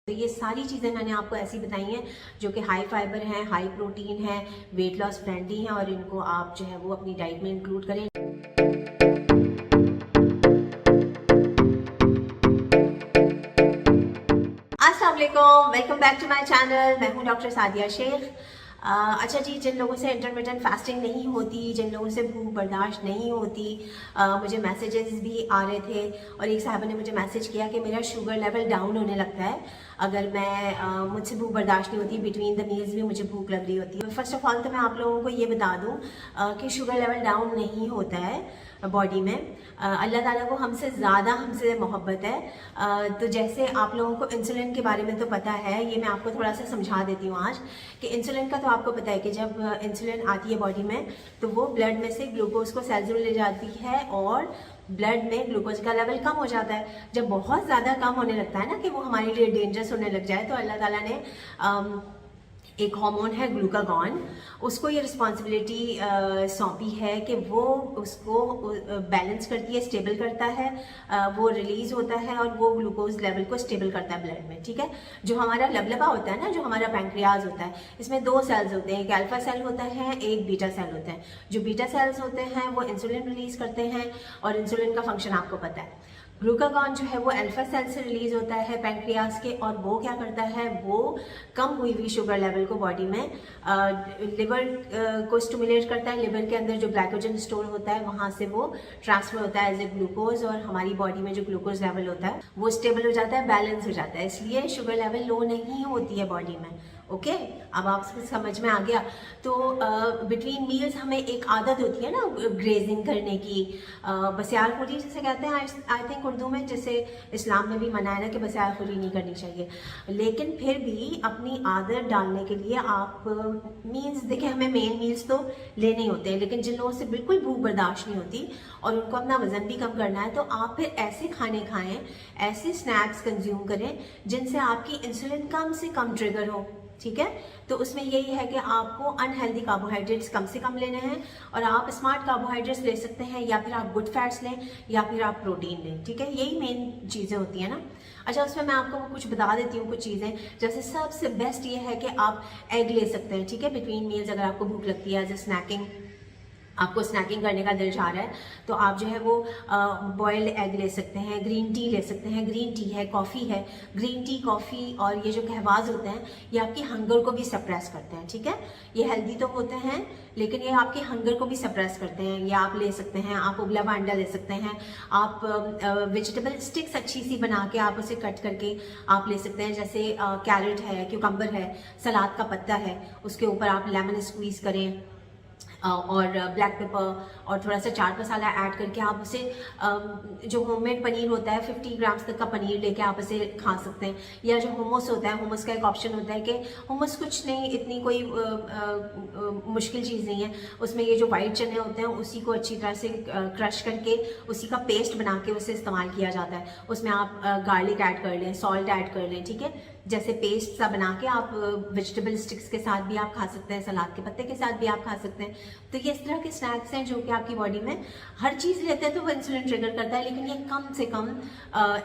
तो ये सारी चीज़ें मैंने आपको ऐसी बताई हैं जो कि हाई फाइबर हैं, हाई प्रोटीन है, वेट लॉस फ्रेंडली हैं और इनको आप जो है वो अपनी डाइट में इंक्लूड करें। अस्सलाम वालेकुम, welcome back to my channel. मैं हूँ डॉक्टर सादिया शेख। अच्छा जी, जिन लोगों से इंटरमिटेंट फास्टिंग नहीं होती, जिन लोगों से भूख बर्दाश्त नहीं होती, मुझे मैसेजेस भी आ रहे थे और एक साहब ने मुझे मैसेज किया कि मेरा शुगर लेवल डाउन होने लगता है अगर मैं मुझसे भूख बर्दाश्त नहीं होती, बिटवीन द मील्स भी मुझे भूख लग रही होती है। फर्स्ट ऑफ ऑल तो मैं आप लोगों को ये बता दूँ कि शुगर लेवल डाउन नहीं होता है बॉडी में। अल्लाह ताला को हमसे ज़्यादा हमसे मोहब्बत है। तो जैसे आप लोगों को इंसुलिन के बारे में तो पता है, ये मैं आपको थोड़ा सा समझा देती हूँ आज कि इंसुलिन का तो आपको पता है कि जब इंसुलिन आती है बॉडी में तो वो ब्लड में से ग्लूकोज को सेल्स में ले जाती है और ब्लड में ग्लूकोज का लेवल कम हो जाता है। जब बहुत ज़्यादा कम होने लगता है ना कि वो हमारे लिए डेंजरस होने लग जाए, तो अल्लाह ताला ने एक हार्मोन है ग्लूकागॉन, उसको ये रिस्पॉन्सिबिलिटी सौंपी है कि वो उसको बैलेंस करती है, स्टेबल करता है, वो रिलीज होता है और वो ग्लूकोज लेवल को स्टेबल करता है ब्लड में। ठीक है, जो हमारा लबलबा होता है ना, जो हमारा पैंक्रियाज होता है, इसमें दो सेल्स होते हैं, एक अल्फा सेल होता है, एक बीटा सेल होता है। जो बीटा सेल्स होते हैं वो इंसुलिन रिलीज करते हैं और इंसुलिन का फंक्शन आपको पता है। ग्लूकागॉन जो है वो अल्फा सेल से रिलीज होता है पैंक्रियाज के, और वो क्या करता है, वो कम हुई हुई शुगर लेवल को बॉडी में लिवर को स्टिमुलेट करता है। लिवर के अंदर जो ग्लाइकोजन स्टोर होता है वहां से वो ट्रांसफर होता है एज ए ग्लूकोज, और हमारी बॉडी में जो ग्लूकोज लेवल होता है वो स्टेबल हो जाता है, बैलेंस हो जाता है। इसलिए शुगर लेवल लो नहीं होती है बॉडी में। ओके, अब आपको समझ में आ गया। तो बिटवीन मील्स हमें एक आदत होती है ना ग्रेजिंग करने की, बसियारखोरी जिसे कहते हैं आई थिंक उर्दू में, जिसे इस्लाम में भी मना है ना कि बसियारखोरी नहीं करनी चाहिए। लेकिन फिर भी अपनी आदत डालने के लिए आप मील्स, देखिए हमें मेन मील्स तो लेने ही होते हैं, लेकिन जिन लोगों से बिल्कुल भूख बर्दाश्त नहीं होती और उनको अपना वजन भी कम करना है, तो आप फिर ऐसे खाने खाएं, ऐसे स्नैक्स कंज्यूम करें जिनसे आपकी इंसुलिन कम से कम ट्रिगर हो। ठीक है, तो उसमें यही है कि आपको अनहेल्दी कार्बोहाइड्रेट्स कम से कम लेने हैं और आप स्मार्ट कार्बोहाइड्रेट्स ले सकते हैं, या फिर आप गुड फैट्स लें, या फिर आप प्रोटीन लें। ठीक है, यही मेन चीज़ें होती हैं ना। अच्छा, उसमें मैं आपको कुछ बता देती हूँ कुछ चीज़ें। जैसे सबसे बेस्ट ये है कि आप एग ले सकते हैं। ठीक है, बिटवीन मील्स अगर आपको भूख लगती है, एज ए स्नैकिंग, आपको स्नैकिंग करने का दिल चाह रहा है, तो आप जो है वो बॉइल्ड एग ले सकते हैं, ग्रीन टी ले सकते हैं। ग्रीन टी है, कॉफ़ी है, ग्रीन टी, कॉफ़ी और ये जो कहवाज होते हैं ये आपकी हंगर को भी सप्रेस करते हैं। ठीक है, ये हेल्दी तो होते हैं लेकिन ये आपके हंगर को भी सप्रेस करते हैं। ये आप ले सकते हैं। आप उबला हुआ अंडा ले सकते हैं। आप वेजिटेबल स्टिक्स अच्छी सी बना के आप उसे कट करके आप ले सकते हैं। जैसे कैरेट है, क्यूकम्बर है, सलाद का पत्ता है, उसके ऊपर आप लेमन स्क्वीज करें और ब्लैक पेपर और थोड़ा सा चाट मसाला ऐड करके आप उसे जो होममेड पनीर होता है 50 ग्राम्स तक का पनीर लेके आप उसे खा सकते हैं। या जो हुमस होता है, हुमस का एक ऑप्शन होता है कि हुमस कुछ नहीं, इतनी कोई मुश्किल चीज़ नहीं है। उसमें ये जो वाइट चने होते हैं उसी को अच्छी तरह से क्रश करके उसी का पेस्ट बना के उसे इस्तेमाल किया जाता है। उसमें आप गार्लिक ऐड कर लें, सॉल्ट ऐड कर लें। ठीक है, जैसे पेस्ट सा बना के आप वेजिटेबल स्टिक्स के साथ भी आप खा सकते हैं, सलाद के पत्ते के साथ भी आप खा सकते हैं। तो ये इस तरह के स्नैक्स हैं जो कि आपकी बॉडी में हर चीज़ लेते हैं तो वो इंसुलिन ट्रिगर करता है, लेकिन ये कम से कम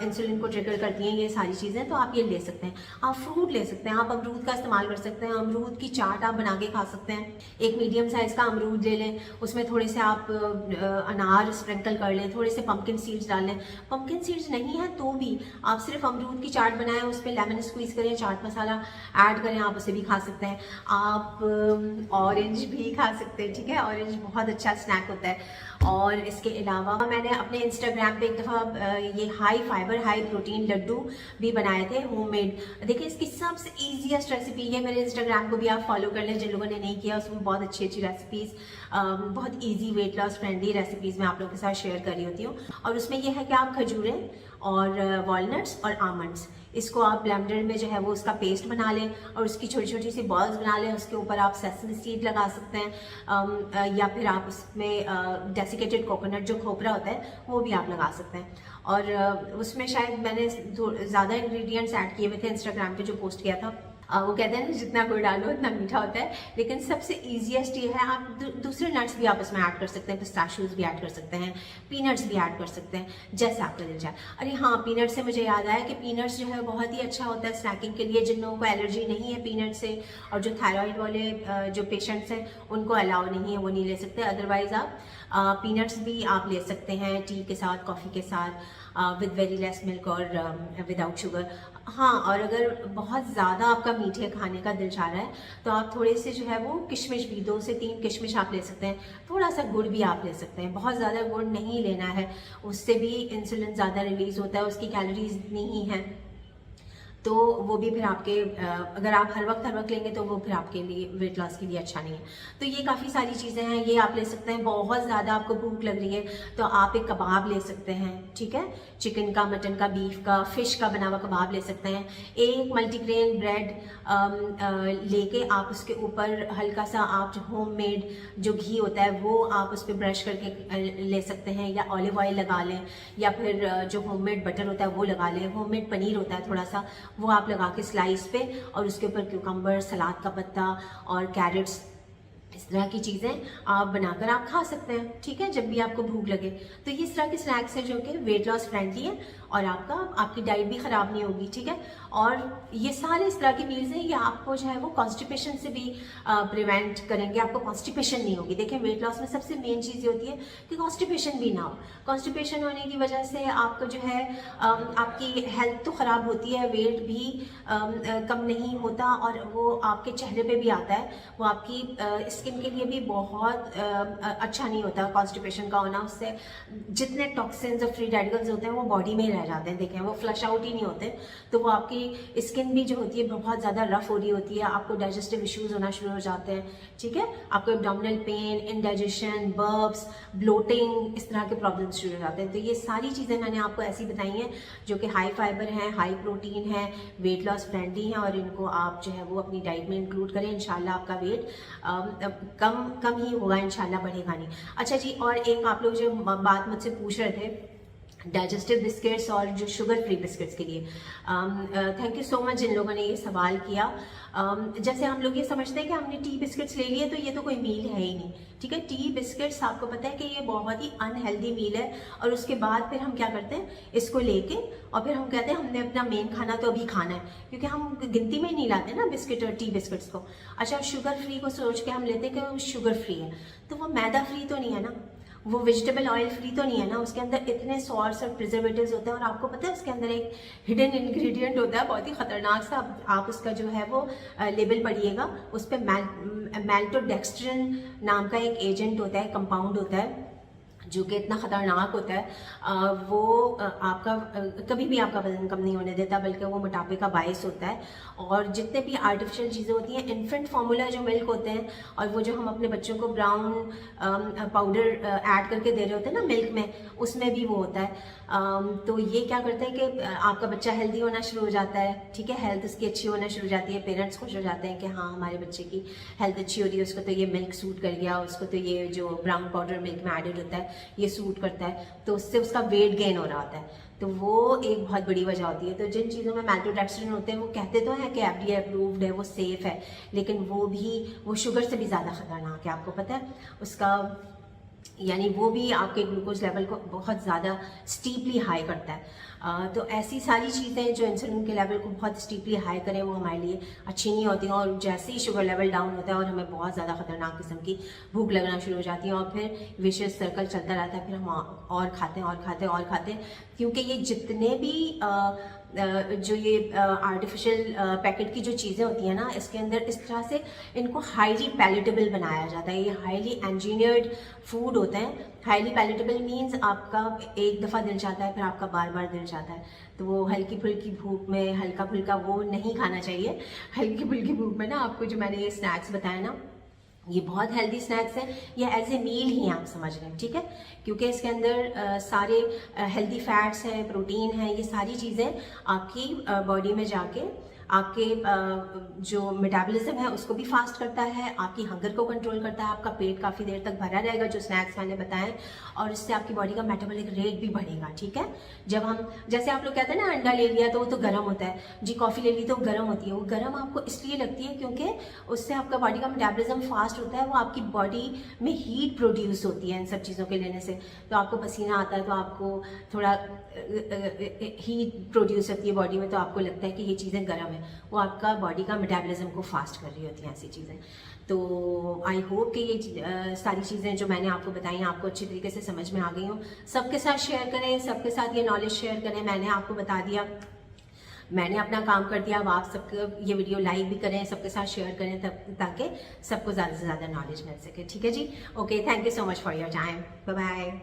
इंसुलिन को ट्रिगर करती हैं ये सारी चीज़ें। तो आप ये ले सकते हैं। आप फ्रूट ले सकते हैं, आप अमरूद का इस्तेमाल कर सकते हैं। अमरूद की चाट आप बना के खा सकते हैं। एक मीडियम साइज़ का अमरूद ले लें, उसमें थोड़े से आप अनार स्प्रिंकल कर लें, थोड़े से पम्पकिन सीड्स डाल लें। पम्पकिन सीड्स नहीं है तो भी आप सिर्फ अमरूद की चाट बनाएं, उस पर लेमन स्क्वीज करें, चाट मसाला ऐड करें, आप उसे भी खा सकते हैं। आप ऑरेंज भी खा सकते हैं। ठीक है, ऑरेंज बहुत अच्छा स्नैक होता है। और इसके अलावा मैंने अपने इंस्टाग्राम पे एक दफ़ा ये high fibre high protein laddoo भी बनाए थे होममेड। देखिए, इसकी सबसे ईजीएस्ट रेसिपी है। मेरे इंस्टाग्राम को भी आप फॉलो कर लें जिन लोगों ने नहीं किया। उसमें बहुत अच्छी अच्छी रेसिपीज़, बहुत easy weight loss friendly recipes मैं आप लोगों के साथ शेयर कर रही होती हूँ। और उसमें यह है कि आप खजूरें और वॉलनट्स और आमंड्स, इसको आप ब्लेंडर में जो है वो उसका पेस्ट बना लें और उसकी छोटी छोटी सी बॉल्स बना लें। उसके ऊपर आप सेसमी सीड लगा सकते हैं, या फिर आप उसमें डेसिकेटेड कोकोनट जो खोपरा होता है वो भी आप लगा सकते हैं। और उसमें शायद मैंने ज़्यादा इंग्रेडिएंट्स ऐड किए हुए थे इंस्टाग्राम पे जो पोस्ट किया था। वो कहते हैं ना जितना गुड़ डालो उतना मीठा होता है, लेकिन सबसे ईजिएस्ट ये है, आप दूसरे नट्स भी आप इसमें ऐड कर सकते हैं, पिस्ताशियोज भी ऐड कर सकते हैं, पीनट्स भी ऐड कर सकते हैं, जैसे आपका दिल चाहे। अरे हाँ, पीनट से मुझे याद आया कि पीनट्स जो है बहुत ही अच्छा होता है स्नैकिंग के लिए। जिन लोगों को एलर्जी नहीं है पीनट से, और जो थायराइड वाले जो पेशेंट्स हैं उनको अलाउ नहीं है, वो नहीं ले सकते। अदरवाइज आप पीनट्स भी आप ले सकते हैं टी के साथ, कॉफ़ी के साथ, विद वेरी लेस मिल्क और विदाउट शुगर। हाँ, और अगर बहुत ज़्यादा आपका मीठे खाने का दिल चाह रहा है तो आप थोड़े से जो है वो किशमिश भी, 2 से 3 किशमिश आप ले सकते हैं, थोड़ा सा गुड़ भी आप ले सकते हैं। बहुत ज़्यादा गुड़ नहीं लेना है, उससे भी इंसुलिन ज़्यादा रिलीज़ होता है, उसकी कैलोरीज इतनी ही हैं, तो वो भी फिर आपके अगर आप हर वक्त लेंगे तो वो फिर आपके लिए वेट लॉस के लिए अच्छा नहीं है। तो ये काफ़ी सारी चीज़ें हैं, ये आप ले सकते हैं। बहुत ज़्यादा आपको भूख लग रही है तो आप एक कबाब ले सकते हैं, ठीक है, चिकन का, मटन का, बीफ का, फिश का बना हुआ कबाब ले सकते हैं। एक मल्टीग्रेन ब्रेड लेके आप उसके ऊपर हल्का सा आप जो होममेड जो घी होता है वो आप उस पर ब्रश करके ले सकते हैं, या ऑलिव ऑयल लगा लें, या फिर जो होममेड बटर होता है वो लगा लें। होममेड पनीर होता है थोड़ा सा, वो आप लगा के स्लाइस पे, और उसके ऊपर क्यूकम्बर, सलाद का पत्ता और कैरेट्स, इस तरह की चीज़ें आप बनाकर आप खा सकते हैं, ठीक है, जब भी आपको भूख लगे। तो ये इस तरह के स्नैक्स हैं जो कि वेट लॉस फ्रेंडली है, और आपकी डाइट भी ख़राब नहीं होगी, ठीक है। और ये सारे इस तरह की मील्स हैं, ये आपको जो है वो कॉन्स्टिपेशन से भी प्रिवेंट करेंगे, आपको कॉन्स्टिपेशन नहीं होगी। देखिए, वेट लॉस में सबसे मेन चीज़ ये होती है कि कॉन्स्टिपेशन भी ना हो। कॉन्स्टिपेशन होने की वजह से आपको जो है आपकी हेल्थ तो ख़राब होती है, वेट भी कम नहीं होता, और वो आपके चेहरे पे भी आता है, वो आपकी स्किन के लिए भी बहुत अच्छा नहीं होता कॉन्स्टिपेशन का होना। उससे जितने टॉक्सिन्स और फ्री रेडिकल्स होते हैं वो बॉडी में ही रह जाते हैं, देखें वो फ्लश आउट ही नहीं होते, तो वो आपकी स्किन भी जो होती है बहुत ज़्यादा रफ हो रही होती है, आपको डाइजेस्टिव इश्यूज होना शुरू हो जाते हैं, ठीक है, आपको एब्डोमिनल पेन, इंडाइजेशन, बर्ब्स, ब्लोटिंग, इस तरह के प्रॉब्लम्स शुरू हो जाते हैं। तो ये सारी चीज़ें मैंने आपको ऐसी बताई हैं जो कि हाई फाइबर हैं, हाई प्रोटीन है, वेट लॉस फ्रेंडली हैं, और इनको आप जो है वो अपनी डाइट में इंक्लूड करें। इंशाल्लाह आपका वेट कम ही होगा, इंशाल्लाह बढ़ेगा नहीं। अच्छा जी, और एक आप लोग जो बात मुझसे पूछ रहे थे डाइजेस्टिव बिस्किट्स और जो शुगर फ्री बिस्किट्स के लिए, थैंक यू सो मच जिन लोगों ने ये सवाल किया। जैसे हम लोग ये समझते हैं कि हमने टी बिस्किट्स ले लिए तो ये तो कोई मील है ही नहीं, ठीक है। टी बिस्किट्स आपको पता है कि ये बहुत ही अनहेल्दी मील है, और उसके बाद फिर हम क्या करते हैं, इसको लेके और फिर हम कहते हैं हमने अपना मेन खाना तो अभी खाना है, क्योंकि हम गिनती में नहीं लाते ना बिस्किट और टी बिस्किट्स को। अच्छा, शुगर फ्री को सोच के हम लेते हैं कि वो शुगर फ्री है, तो वो मैदा फ्री तो नहीं है ना, वो वेजिटेबल ऑयल फ्री तो नहीं है ना, उसके अंदर इतने सॉल्ट्स और प्रिजर्वेटिव्स होते हैं, और आपको पता है उसके अंदर एक हिडन इंग्रेडिएंट होता है बहुत ही खतरनाक सा, आप उसका जो है वो लेबल पढ़िएगा, उस पर मैल्टोडेक्स्ट्रिन नाम का एक एजेंट होता है, कंपाउंड होता है, जो कि इतना ख़तरनाक होता है, वो आपका कभी भी आपका वजन कम नहीं होने देता, बल्कि वो मोटापे का बायस होता है। और जितने भी आर्टिफिशियल चीज़ें होती हैं, इन्फेंट फार्मूला जो मिल्क होते हैं, और वो जो हम अपने बच्चों को ब्राउन पाउडर ऐड करके दे रहे होते हैं ना मिल्क में, उसमें भी वो होता है। तो ये क्या करते हैं कि आपका बच्चा हेल्दी होना शुरू हो जाता है, ठीक है, हेल्थ उसकी अच्छी होना शुरू हो जाती है, पेरेंट्स खुश हो जाते हैं कि हाँ हमारे बच्चे की हेल्थ अच्छी हो रही है, उसको तो ये मिल्क सूट कर गया, उसको तो ये जो ब्राउन पाउडर मिल्क में एडेड होता है ये सूट करता है, तो उससे उसका वेट गेन हो रहा होता है। तो वो एक बहुत बड़ी वजह होती है। तो जिन चीज़ों में मैल्टोडेक्स्ट्रिन होते हैं वो कहते तो हैं कि FDA अप्रूव्ड है, वो सेफ़ है, लेकिन वो शुगर से भी ज़्यादा ख़तरनाक है, आपको पता है उसका, यानी वो भी आपके ग्लूकोज लेवल को बहुत ज़्यादा स्टीपली हाई करता है। तो ऐसी सारी चीज़ें जो इंसुलिन के लेवल को बहुत स्टीपली हाई करें वो हमारे लिए अच्छी नहीं होती हैं, और जैसे ही शुगर लेवल डाउन होता है और हमें बहुत ज़्यादा ख़तरनाक किस्म की भूख लगना शुरू हो जाती है, और फिर विशियस सर्कल चलता रहता है, फिर हम और खाते हैं और खाते हैं और खाते हैं, क्योंकि ये जितने भी जो ये आर्टिफिशियल पैकेट की जो चीज़ें होती हैं ना, इसके अंदर इस तरह से इनको हाईली पैलेटेबल बनाया जाता है, ये हाईली इंजीनियर्ड फूड होते हैं। हाईली पैलेटेबल मीन्स आपका एक दफ़ा दिल चाहता है फिर आपका बार बार दिल चाहता है, तो वो हल्की फुल्की भूख में हल्का फुल्का वो नहीं खाना चाहिए। हल्की फुल्की भूख में ना आपको जो मैंने ये स्नैक्स बताया ना, ये बहुत हेल्दी स्नैक्स हैं, ये एज ए मील ही आप समझ लें, ठीक है, क्योंकि इसके अंदर सारे हेल्दी फैट्स हैं, प्रोटीन है, ये सारी चीज़ें आपकी बॉडी में जाके आपके जो मेटाबॉलिज्म है उसको भी फास्ट करता है, आपकी हंगर को कंट्रोल करता है, आपका पेट काफ़ी देर तक भरा रहेगा जो स्नैक्स मैंने बताए, और इससे आपकी बॉडी का मेटाबॉलिक रेट भी बढ़ेगा। ठीक है, जब हम जैसे आप लोग कहते हैं ना अंडा ले लिया तो वो तो गर्म होता है जी, कॉफ़ी ले ली तो गर्म होती है, वो गर्म आपको इसलिए लगती है क्योंकि उससे आपका बॉडी का मेटाबॉलिज्म फास्ट होता है, वो आपकी बॉडी में हीट प्रोड्यूस होती है इन सब चीज़ों के लेने से। तो आपको पसीना आता है तो आपको थोड़ा हीट प्रोड्यूस होती है बॉडी में, तो आपको लगता है कि ये चीज़ें गर्म है, वो आपका बॉडी का मेटाबॉलिज्म को फास्ट कर रही होती हैं ऐसी चीज़ें। तो आई होप कि ये सारी चीज़ें जो मैंने आपको बताई आपको अच्छी तरीके से समझ में आ गई हूँ। सबके साथ शेयर करें, सबके साथ ये नॉलेज शेयर करें। मैंने आपको बता दिया, मैंने अपना काम कर दिया, अब आप सबको ये वीडियो लाइक भी करें, सबके साथ शेयर करें तब ताकि सबको ज़्यादा से ज़्यादा नॉलेज मिल सके। ठीक है जी, okay, thank you so much for your time, bye bye.